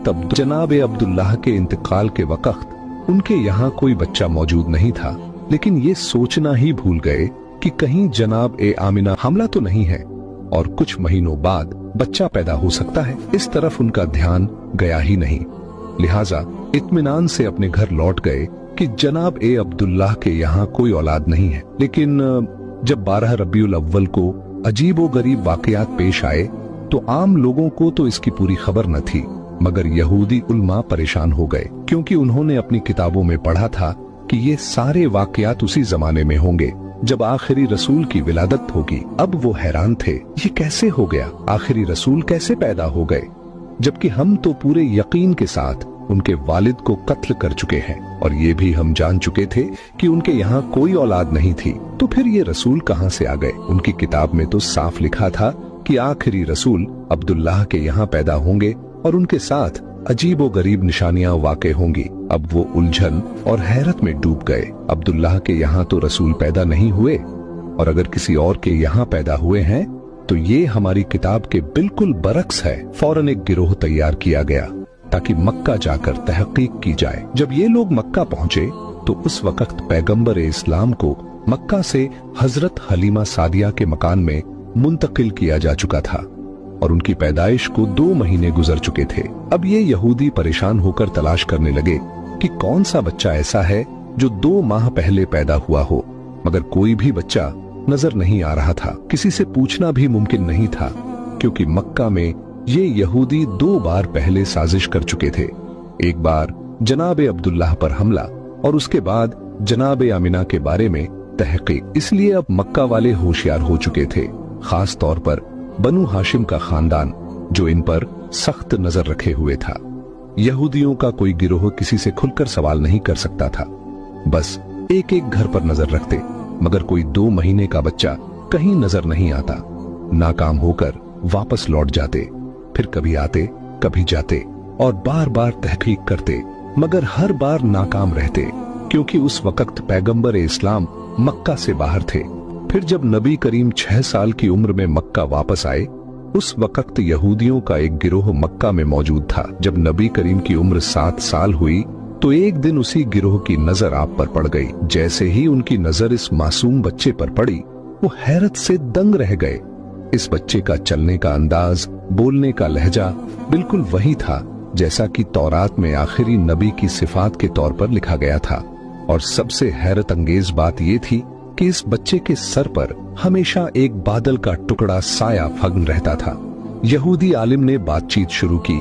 वक्त जनाब अब्दुल्लाह के इंतकाल के वक्त उनके यहाँ कोई बच्चा मौजूद नहीं था, लेकिन ये सोचना ही भूल गए कि कहीं जनाब आमिना हमला तो नहीं है और कुछ महीनों बाद बच्चा पैदा हो सकता है। इस तरफ उनका ध्यान गया ही नहीं, लिहाजा इत्मीनान से अपने घर लौट गए कि जनाब अब्दुल्लाह के यहाँ कोई औलाद नहीं है। लेकिन जब 12 रबीउल अव्वल को अजीबो गरीब वाकयात पेश आए तो आम लोगों को तो इसकी पूरी खबर न थी, मगर यहूदी उल्मा परेशान हो गए, क्योंकि उन्होंने अपनी किताबों में पढ़ा था कि ये सारे वाकयात उसी जमाने में होंगे जब आखिरी रसूल की विलादत होगी। अब वो हैरान थे, ये कैसे हो गया, आखिरी रसूल कैसे पैदा हो गए, जबकि हम तो पूरे यकीन के साथ उनके वालिद को कत्ल कर चुके हैं और ये भी हम जान चुके थे कि उनके यहाँ कोई औलाद नहीं थी, तो फिर ये रसूल कहाँ से आ गए। उनकी किताब में तो साफ लिखा था कि आखिरी रसूल अब्दुल्लाह के यहाँ पैदा होंगे और उनके साथ अजीबो गरीब निशानियां वाक़े होंगी। अब वो उलझन और हैरत में डूब गए। अब्दुल्लाह के यहाँ तो रसूल पैदा नहीं हुए, और अगर किसी और के यहाँ पैदा हुए हैं तो ये हमारी किताब के बिल्कुल बरक्स है। फौरन एक गिरोह तैयार किया गया ताकि मक्का जाकर तहकीक की जाए। जब ये लोग मक्का पहुंचे तो उस वक्त पैगंबर इस्लाम को मक्का से हजरत हलीमा सादिया के मकान में मुंतकिल किया जा चुका था और उनकी पैदाइश को 2 महीने गुजर चुके थे। अब ये यहूदी परेशान होकर तलाश करने लगे कि कौन सा बच्चा ऐसा है जो 2 माह पहले पैदा हुआ हो, मगर कोई भी बच्चा नजर नहीं आ रहा था। किसी से पूछना भी मुमकिन नहीं था, क्योंकि मक्का में ये यहूदी 2 बार पहले साजिश कर चुके थे। एक बार जनाब अब्दुल्लाह पर हमला और उसके बाद जनाब आमिना के बारे में तहकीक। इसलिए अब मक्का वाले होशियार हो चुके थे, खास तौर पर बनु हाशिम का खानदान, जो इन पर सख्त नजर रखे हुए था। यहूदियों का कोई गिरोह किसी से खुलकर सवाल नहीं कर सकता था, बस एक एक घर पर नजर रखते, मगर कोई 2 महीने का बच्चा कहीं नजर नहीं आता। नाकाम होकर वापस लौट जाते, फिर कभी आते कभी जाते और बार बार तहकीक करते, मगर हर बार नाकाम रहते, क्योंकि उस वक्त पैगंबर इस्लाम मक्का से बाहर थे। फिर जब नबी करीम 6 साल की उम्र में मक्का वापस आए, उस वक्त यहूदियों का एक गिरोह मक्का में मौजूद था। जब नबी करीम की उम्र 7 साल हुई तो एक दिन उसी गिरोह की नजर आप पर पड़ गई। जैसे ही उनकी नजर इस मासूम बच्चे पर पड़ी, वो हैरत से दंग रह गए। इस बच्चे का चलने का अंदाज, बोलने का लहजा बिल्कुल वही था जैसा कि तौरात में आखिरी नबी की सिफात के तौर पर लिखा गया था। और सबसे हैरत अंगेज बात ये थी कि इस बच्चे के सर पर हमेशा एक बादल का टुकड़ा साया फग्न रहता था। यहूदी आलिम ने बातचीत शुरू की